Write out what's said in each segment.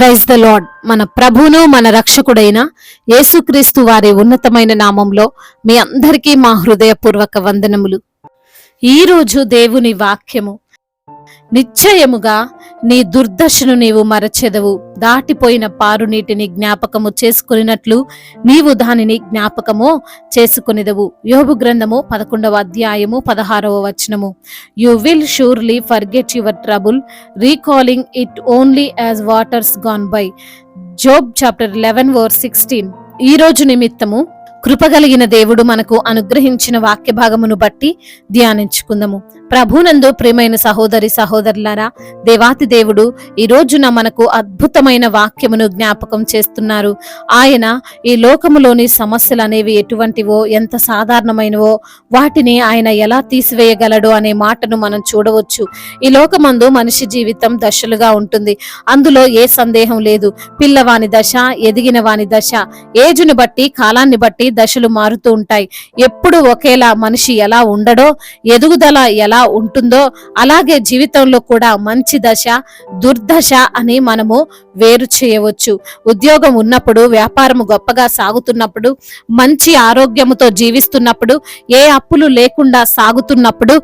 Praise the lord. మన ప్రభువును మన రక్షకుడైన యేసుక్రీస్తు వారి ఉన్నతమైన నామంలో మీ అందరికీ మా హృదయపూర్వక వందనములు. ఈ రోజు దేవుని వాక్యము, నిశ్చయముగా నీ దుర్దశను నీవు మరచెదవు, దాటిపోయిన పారు నీటిని జ్ఞాపకము చేసుకున్నట్లు నీవు దానిని జ్ఞాపకము చేసుకునేదవు. యోబు గ్రంథము 11వ అధ్యాయము 16వ వచనము. You will surely forget your trouble, recalling it only as waters gone by. Job chapter 11:16. ఈ రోజు నిమిత్తము కృపగలిగిన దేవుడు మనకు అనుగ్రహించిన వాక్య భాగమును బట్టి ధ్యానించుకుందాము. ప్రభునందు ప్రియమైన సహోదరి సహోదరులారా, దేవాతి దేవుడు ఈ రోజున మనకు అద్భుతమైన వాక్యమును జ్ఞాపకం చేస్తున్నారు. ఆయన ఈ లోకములోని సమస్యలు అనేవి ఎటువంటివో, ఎంత సాధారణమైనవో, వాటిని ఆయన ఎలా తీసివేయగలడు అనే మాటను మనం చూడవచ్చు. ఈ లోకమందు మనిషి జీవితం దశలుగా ఉంటుంది, అందులో ఏ సందేహం లేదు. పిల్లవాని దశ, ఎదిగిన వాని దశ, ఏజును బట్టి కాలాన్ని బట్టి దశలు మారుతూ ఉంటాయి. ఎప్పుడు ఒకేలా మనిషి ఎలా ఉండడో, ఎదుగుదల ఎలా ఉంటుందో, అలాగే జీవితంలో కూడా మంచి దశ, దుర్దశ అని మనము వేరు చేయవచ్చు. ఉద్యోగం ఉన్నప్పుడు, వ్యాపారము గొప్పగా సాగుతున్నప్పుడు, మంచి ఆరోగ్యముతో జీవిస్తున్నప్పుడు, ఏ అప్పులు లేకుండా సాగుతున్నప్పుడు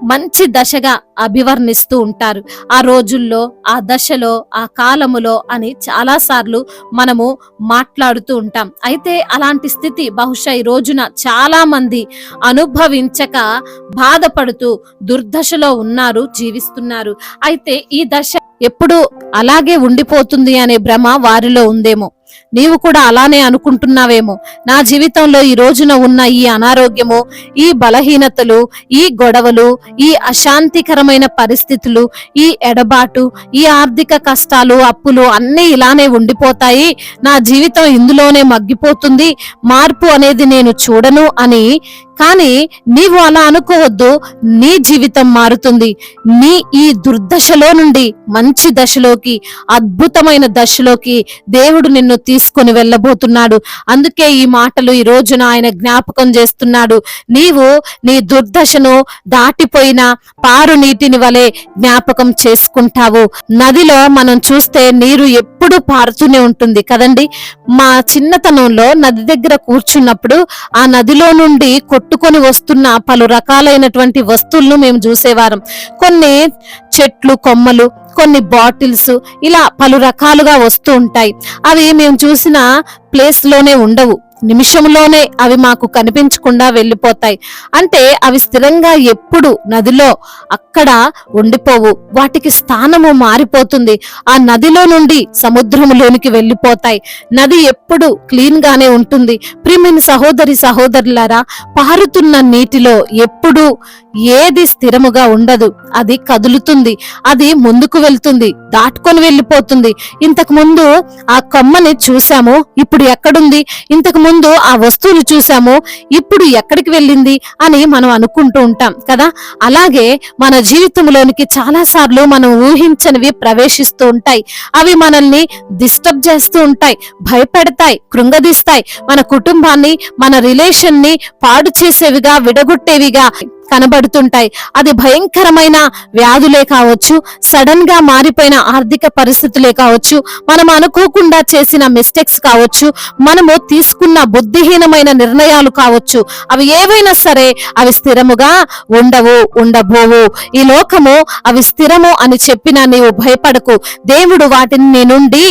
మంచి దశగా అభివర్ణిస్తూ ఉంటారు. ఆ రోజుల్లో, ఆ దశలో, ఆ కాలములో అని చాలా సార్లు మనము మాట్లాడుతూ ఉంటాం. అయితే అలాంటి స్థితి బహుశా ఈ రోజున చాలా మంది అనుభవించక బాధపడుతూ దుర్దశలో ఉన్నారు, జీవిస్తున్నారు. అయితే ఈ దశ ఎప్పుడు అలాగే ఉండిపోతుంది అనే భ్రమ వారిలో ఉందేమో. నీవు కూడా అలానే అనుకుంటున్నావేమో. నా జీవితంలో ఈ రోజున ఉన్న ఈ అనారోగ్యము, ఈ బలహీనతలు, ఈ గొడవలు, ఈ అశాంతికరమైన పరిస్థితులు, ఈ ఎడబాటు, ఈ ఆర్థిక కష్టాలు, అప్పులు అన్నీ ఇలానే ఉండిపోతాయి, నా జీవితం ఇందులోనే మగ్గిపోతుంది, మార్పు అనేది నేను చూడను అని. కానీ నీవు అలా అనుకోవద్దు. నీ జీవితం మారుతుంది. నీ ఈ దుర్దశలో నుండి మంచి దశలోకి, అద్భుతమైన దశలోకి దేవుడు నిన్ను తీసుకొని వెళ్ళబోతున్నాడు. అందుకే ఈ మాటలు ఈ రోజున ఆయన జ్ఞాపకం చేస్తున్నాడు. నీవు నీ దుర్దశను దాటిపోయిన పారు నీటిని వలె జ్ఞాపకం చేసుకుంటావు. నదిలో మనం చూస్తే నీరు ఎప్పుడు పారుతూనే ఉంటుంది కదండి. మా చిన్నతనంలో నది దగ్గర కూర్చున్నప్పుడు ఆ నదిలో నుండి కొట్టుకొని వస్తున్న పలు రకాలైనటువంటి వస్తువులను మేము చూసేవారం. కొన్ని చెట్లు కొమ్మలు, కొన్ని బాటిల్స్, ఇలా పలు రకాలుగా వస్తూ ఉంటాయి. అవి మేము చూసిన ప్లేస్ లోనే ఉండవు, నిమిషంలోనే అవి మాకు కనిపించకుండా వెళ్ళిపోతాయి. అంటే అవి స్థిరంగా ఎప్పుడు నదిలో అక్కడ ఉండిపోవు, వాటికి స్థానము మారిపోతుంది. ఆ నదిలో నుండి సముద్రములోనికి వెళ్ళిపోతాయి. నది ఎప్పుడు క్లీన్ గానే ఉంటుంది. ప్రియమైన సహోదరి సహోదరులారా, పారుతున్న నీటిలో ఎప్పుడు ఏది స్థిరముగా ఉండదు. అది కదులుతుంది, అది ముందుకు వెళ్తుంది, దాటుకొని వెళ్ళిపోతుంది. ఇంతకు ముందు ఆ కొమ్మని చూసాము, ఇప్పుడు ఎక్కడుంది? ఇంతకు ముందు ఆ వస్తువులు చూసాము, ఇప్పుడు ఎక్కడికి వెళ్ళింది అని మనం అనుకుంటూ ఉంటాం కదా. అలాగే మన జీవితంలోనికి చాలా సార్లు మనం ఊహించనివి ప్రవేశిస్తూ ఉంటాయి. అవి మనల్ని డిస్టర్బ్ చేస్తూ ఉంటాయి, భయపెడతాయి, కృంగదీస్తాయి. మన కుటుంబాన్ని, మన రిలేషన్ ని పాడు చేసేవిగా, విడగొట్టేవిగా కనబడుతుంటాయి. అది భయంకరమైన వ్యాధులే కావచ్చు, సడన్ గా మారిపోయిన ఆర్థిక పరిస్థితులే కావచ్చు, మనం అనుకోకుండా చేసిన మిస్టేక్స్ కావచ్చు, మనము తీసుకున్న బుద్ధిహీనమైన నిర్ణయాలు కావచ్చు. అవి ఏవైనా సరే అవి స్థిరముగా ఉండబోవు. ఈ లోకము అవి స్థిరము అని చెప్పినా నీవు భయపడకు. దేవుడు వాటిని నీ నుండి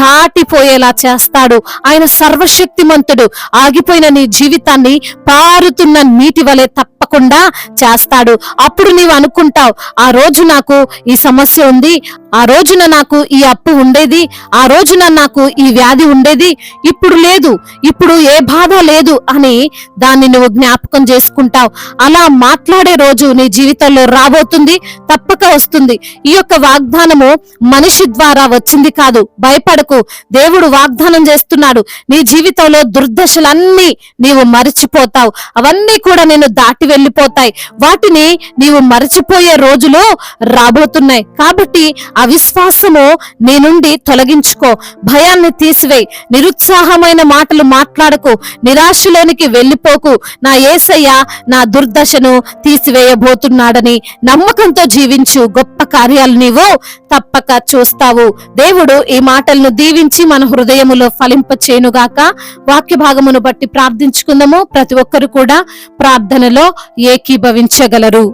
దాటిపోయేలా చేస్తాడు. ఆయన సర్వశక్తిమంతుడు. ఆగిపోయిన నీ జీవితాన్ని పారుతున్న నీటి వలె తప్పకుండా చేస్తాడు. అప్పుడు నీవు అనుకుంటావు, ఆ రోజు నాకు ఈ సమస్య ఉంది, ఆ రోజున నాకు ఈ అప్పు ఉండేది, ఆ రోజున నాకు ఈ వ్యాధి ఉండేది, ఇప్పుడు లేదు, ఇప్పుడు ఏ బాధ లేదు అని దాన్ని నువ్వు జ్ఞాపకం చేసుకుంటావు. అలా మాట్లాడే రోజు నీ జీవితంలో రాబోతుంది, తప్పక వస్తుంది. ఈ యొక్క వాగ్దానము మనిషి ద్వారా వచ్చింది కాదు. భయపడకు. దేవుడు వాగ్దానం చేస్తున్నాడు. నీ జీవితంలో దుర్దశలన్నీ నీవు మరిచిపోతావు, అవన్నీ కూడా నేను దాటి వెళ్ళిపోతాయి. ఉంటాయి. వాటిని నీవు మరచిపోయే రోజులు రాబోతున్నాయి. కాబట్టి అవిశ్వాసము నీ నుండి తొలగించుకో, భయాన్ని తీసివేయి, నిరుత్సాహమైన మాటలు మాట్లాడకు, నిరాశలోనికి వెళ్ళిపోకు. నా యేసయ్య నా దుర్దశను తీసివేయబోతున్నాడని నమ్మకంతో జీవించు, గొప్ప కార్యాలు నీవు తప్పక చూస్తావు. దేవుడు ఈ మాటలను దీవించి మన హృదయములో ఫలింప చేయునుగాక. వాక్య భాగమును బట్టి ప్రార్థించుకుందాము. ప్రతి ఒక్కరు కూడా ప్రార్థనలో ఏకీభవించగలరు.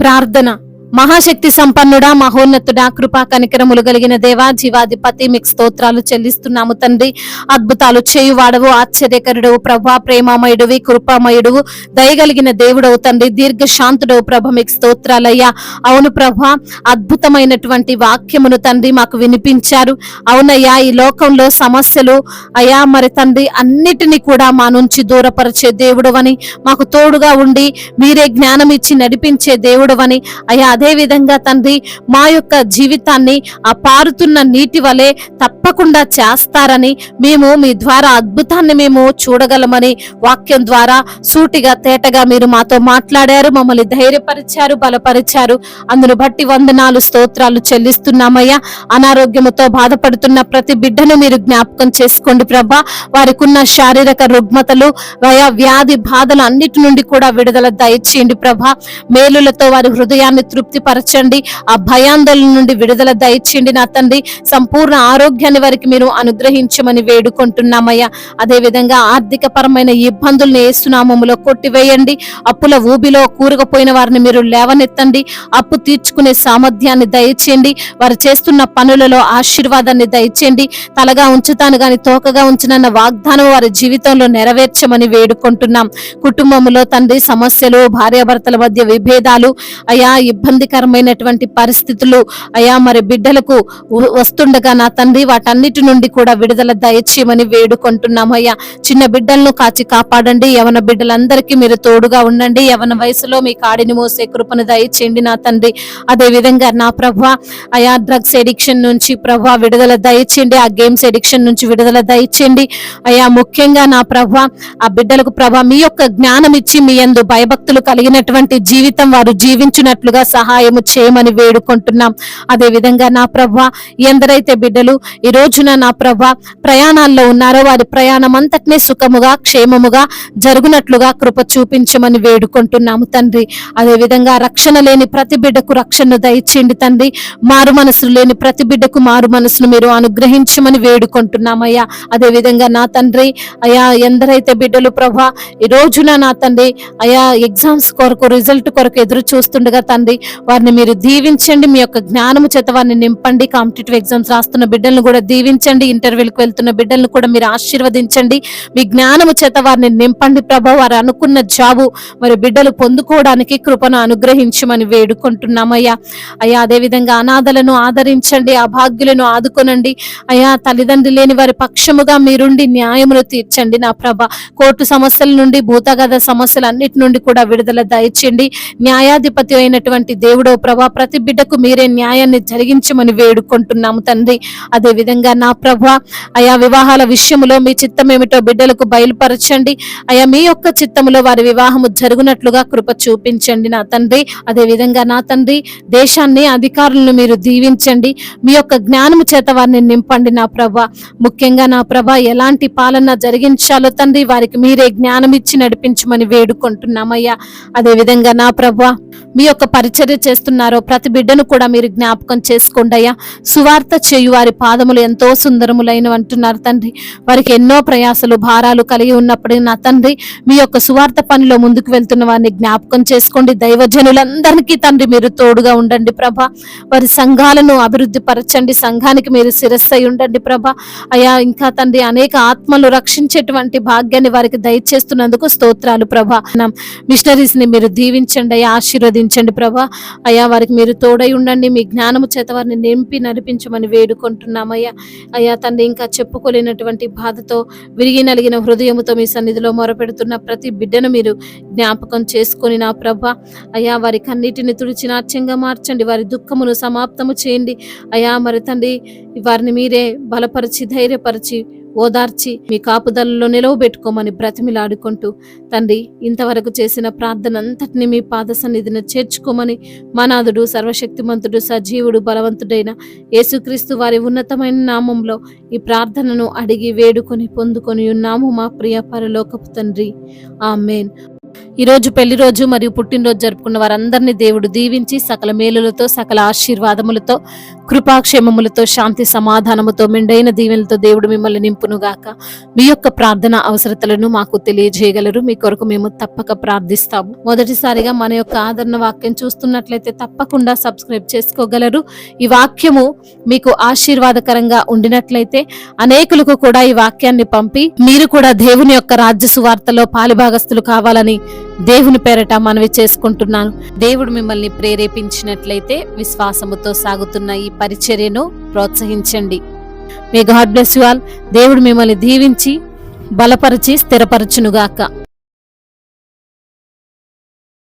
ప్రార్థన. మహాశక్తి సంపన్నుడా, మహోన్నతుడా, కృపా కనికరములు కలిగిన దేవా, జీవాధిపతి, మీకు స్తోత్రాలు చెల్లిస్తున్నాము తండ్రి. అద్భుతాలు చేయువాడవు, ఆశ్చర్యకరుడవు ప్రభా, ప్రేమమయుడివి, కృపామయుడువు, దయగలిగిన దేవుడవు తండ్రి, దీర్ఘశాంతుడవు ప్రభ, మీకు స్తోత్రాలయ్యా. అవును ప్రభా, అద్భుతమైనటువంటి వాక్యమును తండ్రి మాకు వినిపించారు. అవునయ్యా, ఈ లోకంలో సమస్యలు అయ్యా మరి తండ్రి అన్నిటినీ కూడా మా నుంచి దూరపరిచే దేవుడవని, మాకు తోడుగా ఉండి మీరే జ్ఞానం ఇచ్చి నడిపించే దేవుడవని అయ్యా, అదే విధంగా తండ్రి మా యొక్క జీవితాన్ని ఆ పారుతున్న నీటి వలె తప్పకుండా చేస్తారని, మేము మీ ద్వారా అద్భుతాన్ని మేము చూడగలమని వాక్యం ద్వారా సూటిగా తేటగా మీరు మాతో మాట్లాడారు, మమ్మల్ని ధైర్యపరిచారు, బలపరిచారు. అందును బట్టి వందనాలు, స్తోత్రాలు చెల్లిస్తున్నామయ్యా. అనారోగ్యముతో బాధపడుతున్న ప్రతి బిడ్డను మీరు జ్ఞాపకం చేసుకోండి ప్రభా. వారికి ఉన్న శారీరక రుగ్మతలు, వ్యాధి బాధలు అన్నిటి నుండి కూడా విడుదల దయచేయండి ప్రభా. మేలులతో వారి హృదయాన్ని తృప్తిపరచండి. ఆ భయాందోళన నుండి విడుదల దయచేయండి నా తండ్రి. సంపూర్ణ ఆరోగ్యాన్ని వారికి మీరు అనుగ్రహించమని వేడుకుంటున్నామయ్యా. అదే విధంగా ఆర్థిక పరమైన ఇబ్బందుల్ని యేసు నామములో కొట్టివేయండి. అప్పుల ఊబిలో కూరుకుపోయిన వారిని మీరు లేవనెత్తండి. అప్పు తీర్చుకునే సామర్థ్యాన్ని దయచేయండి. వారు చేస్తున్న పనులలో ఆశీర్వాదాన్ని దయచేయండి. తలగా ఉంచుతాను గాని తోకగా ఉంచునన్న వాగ్దానం వారి జీవితంలో నెరవేర్చమని వేడుకుంటున్నాం. కుటుంబంలో తండ్రి సమస్యలు, భార్యాభర్తల మధ్య విభేదాలు అయా, ఇబ్బందికరమైనటువంటి పరిస్థితులు అయా మరి బిడ్డలకు వస్తుండగా నా తండ్రి వాటన్నిటి నుండి కూడా విడుదల దయచేయమని వేడుకుంటున్నామయ్యా. చిన్న బిడ్డలను కాచి కాపాడండి. యవన బిడ్డలందరికీ మీరు తోడుగా ఉండండి. యవన వయసులో మీ కాడిని మోసే కృపను దయచేయండి నా తండ్రి. అదే విధంగా నా ప్రభా అయా, డ్రగ్స్ ఎడిక్షన్ నుంచి ప్రభా విడుదల దయచేయండి. ఆ గేమ్స్ ఎడిక్షన్ నుంచి విడుదల దయచేయండి అయా. ముఖ్యంగా నా ప్రభా ఆ బిడ్డలకు ప్రభా మీ యొక్క జ్ఞానం ఇచ్చి మీ యందు భయభక్తులు కలిగినటువంటి జీవితం వారు జీవించినట్లుగా సహాయము చేయమని వేడుకుంటున్నాం. అదే విధంగా నా ప్రభా ఎందరైతే బిడ్డలు ఈ రోజున నా ప్రభా ప్రయాణాల్లో ఉన్నారో వారి ప్రయాణం అంతటినీ సుఖముగా క్షేమముగా జరుగునట్లుగా కృప చూపించమని వేడుకుంటున్నాము తండ్రి. అదే విధంగా రక్షణ లేని ప్రతి బిడ్డకు రక్షణను దయచేయండి తండ్రి. మారు మనసు లేని ప్రతి బిడ్డకు మారు మనసును మీరు అనుగ్రహించమని వేడుకుంటున్నామయ్యా. అదే విధంగా నా తండ్రి అయా, ఎందరైతే బిడ్డలు ప్రభా ఈ రోజున నా తండ్రి అయా ఎగ్జామ్స్ కొరకు, రిజల్ట్ కొరకు ఎదురు చూస్తుండగా తండ్రి వారిని మీరు దీవించండి. మీ యొక్క జ్ఞానము చేత వారిని నింపండి. కాంపిటేటివ్ ఎగ్జామ్స్ రాస్తున్న బిడ్డలను కూడా దీవించండి. ఇంటర్వ్యూలకు వెళ్తున్న బిడ్డలను కూడా మీరు ఆశీర్వదించండి. మీ జ్ఞానము చేత వారిని నింపండి ప్రభా. వారు అనుకున్న జాబు మరి బిడ్డలు పొందుకోవడానికి కృపను అనుగ్రహించమని వేడుకుంటున్నామయ్యా. అయ్యా, అదే విధంగా అనాథలను ఆదరించండి, అభాగ్యులను ఆదుకొనండి అయ్యా. తల్లిదండ్రి లేని వారి పక్షముగా మీరుండి న్యాయమును తీర్చండి నా ప్రభా. కోర్టు సమస్యల నుండి, భూతగత సమస్యలు అన్నిటి నుండి కూడా విడుదల దయచేయండి. న్యాయాధిపతి అయినటువంటి దేవుడో ప్రభా ప్రతి బిడ్డకు మీరే న్యాయాన్ని జరిగించమని వేడుకుంటున్నాము తండ్రి. అదే విధంగా నా ప్రభా అయా, వివాహాల విషయములో మీ చిత్తం ఏమిటో బిడ్డలకు బయలుపరచండి అయా. మీ యొక్క చిత్తములో వారి వివాహము జరుగునట్లుగా కృప చూపించండి నా తండ్రి. అదే విధంగా నా తండ్రి దేశాన్ని, అధికారులను మీరు దీవించండి. మీ యొక్క జ్ఞానము చేత వారిని నింపండి నా ప్రభా. ముఖ్యంగా నా ప్రభా ఎలాంటి పాలన జరిగించాలో తండ్రి వారికి మీరే జ్ఞానం ఇచ్చి నడిపించమని వేడుకుంటున్నామయ్యా. అదే విధంగా నా ప్రభా మీ యొక్క పరిచర్య చేస్తున్నారో ప్రతి బిడ్డను కూడా మీరు జ్ఞాపకం చేసుకోండి అయ్యా. సువార్త చేయు వారి పాదములు ఎంతో సుందరములైన అంటున్నారు తండ్రి. వారికి ఎన్నో ప్రయాసలు, భారాలు కలిగి ఉన్నప్పుడు నా తండ్రి మీ యొక్క సువార్త పనిలో ముందుకు వెళ్తున్న వారిని జ్ఞాపకం చేసుకోండి. దైవజనులందరికీ తండ్రి మీరు తోడుగా ఉండండి ప్రభా. వారి సంఘాలను అభివృద్ధి పరచండి. సంఘానికి మీరు శిరస్సై ఉండండి ప్రభా అయ్యా. ఇంకా తండ్రి అనేక ఆత్మలు రక్షించేటువంటి భాగ్యాన్ని వారికి దయచేస్తున్నందుకు స్తోత్రాలు ప్రభా. మిషనరీస్ ని మీరు దీవించండి అయ్యా, ఆశీర్వదించండి ప్రభా అయ్యా. వారికి మీరు తోడై ఉండండి. మీ జ్ఞానము చేత వారిని నింపి నడిపించమని వేడుకుంటున్నామయ్యా. అయ్యా తండ్రి, ఇంకా చెప్పుకోలేనటువంటి బాధతో, విరిగి నలిగిన హృదయముతో మీ సన్నిధిలో మొరపెడుతున్న ప్రతి బిడ్డను మీరు జ్ఞాపకం చేసుకొని నా ప్రభా అయ్యా వారి కన్నీటిని తుడిచి నాట్యంగా మార్చండి. వారి దుఃఖమును సమాప్తము చేయండి అయ్యా. మరి తండ్రి వారిని మీరే బలపరిచి, ధైర్యపరిచి ఓదార్చి మీ కాపుదలలో నిలవబెట్టుకోమని బ్రతిమిలాడుకుంటూ తండ్రి, ఇంతవరకు చేసిన ప్రార్థన అంతటిని మీ పాద సన్నిధిని చేర్చుకోమని మనాథుడు, సర్వశక్తిమంతుడు, సజీవుడు, బలవంతుడైన యేసుక్రీస్తు వారి ఉన్నతమైన నామంలో ఈ ప్రార్థనను అడిగి వేడుకొని పొందుకొని ఉన్నాము మా ప్రియ పరలోకపు తండ్రి. ఆమేన్. ఈరోజు పెళ్లి రోజు మరియు పుట్టినరోజు జరుపుకున్న వారందరినీ దేవుడు దీవించి సకల మేలులతో, సకల ఆశీర్వాదములతో, కృపాక్షేమములతో, శాంతి సమాధానముతో, మెండైన దీవెనలతో దేవుడు మిమ్మల్ని నింపునుగాక. మీ యొక్క ప్రార్థన అవసరతలను మాకు తెలియజేయగలరు. మీ కొరకు మేము తప్పక ప్రార్థిస్తాము. మొదటిసారిగా మన యొక్క ఆదరణ వాక్యం చూస్తున్నట్లయితే తప్పకుండా సబ్స్క్రైబ్ చేసుకోగలరు. ఈ వాక్యము మీకు ఆశీర్వాదకరంగా ఉండినట్లయితే అనేకులకు కూడా ఈ వాక్యాన్ని పంపి మీరు కూడా దేవుని యొక్క రాజ్య సువార్తలో పాలిభాగస్తులు కావాలని దేవుని పేరట మనవి చేసుకుంటున్నాను. దేవుడు మిమ్మల్ని ప్రేరేపించినట్లయితే విశ్వాసముతో సాగుతున్న ఈ పరిచర్యను ప్రోత్సహించండి. May God bless you all. దేవుడు మిమ్మల్ని దీవించి బలపరిచి స్థిరపరచునుగాక.